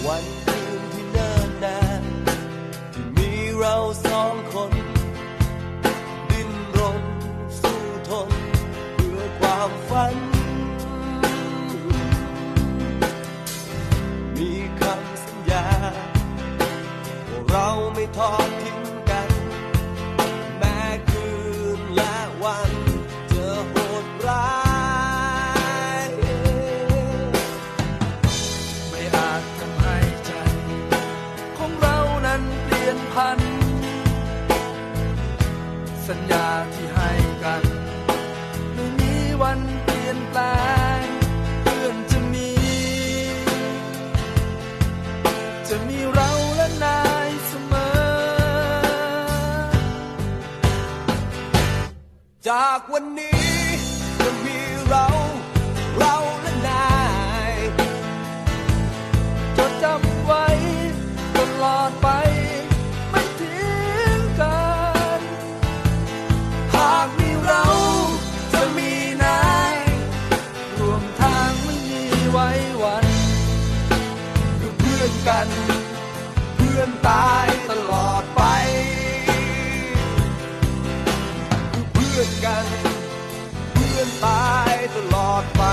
วันคืนที่เนิ่นนานที่มีเราสองคนดิ้นรนสู้ทนเพื่อความฝันมีคำสัญญาว่าเราไม่ทอดทิ้งกันแม้คืนและวันจะโหดร้ายไม่อาจทำให้ใจของเรานั้นเปลี่ยนพันสัญญาที่ให้กันไม่มีวันเปลี่ยนแปลงเพื่อนจะมีเราและนายเสมอจากวันนี้จะมีเราและนายจดจำไว้ตลอดไปไม่ทิ้งกันหากมีเราจะมีนายรวมทางไม่มีไว้วันคือเพื่อนกันเพื่อนตายตลอดไปคือเพื่อนกันเพื่อนตายตลอดไป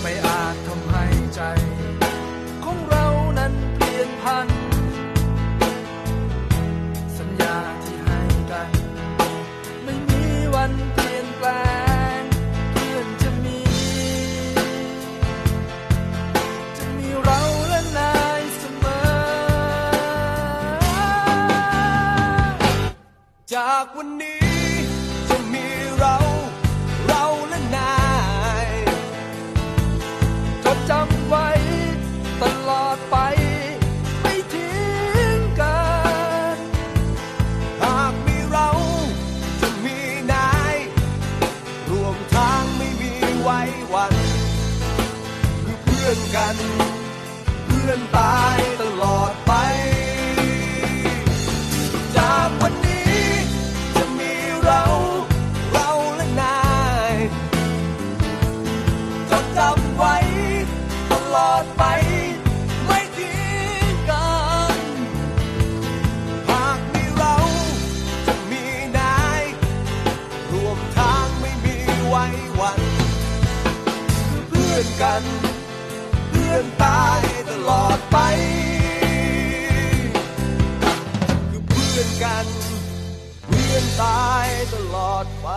ไม่อาจทำให้ใจของเรานั้นเปลี่ยนพันสัญญาที่ให้กันไม่มีวันเปลี่ยนแปลงเพื่อนจะมีเราและนายเสมอจากวันนี้จะมีเราและนายจดจำไว้ตลอดไปไม่ทิ้งกันหากมีเราจะมีนายรวมทางไม่มีไว้วันคือเพื่อนกันเพื่อนตายตลอดไปจากวันนี้จะมีเราและนายจดจำไว้ตลอดไปไม่ทิ้งกันหากมีเราจะมีนายรวมทางไม่มีไว้วันคือเพื่อนกันเพื่อนตายตลอดไปคือเพื่อนกันเพื่อนตายตลอดไป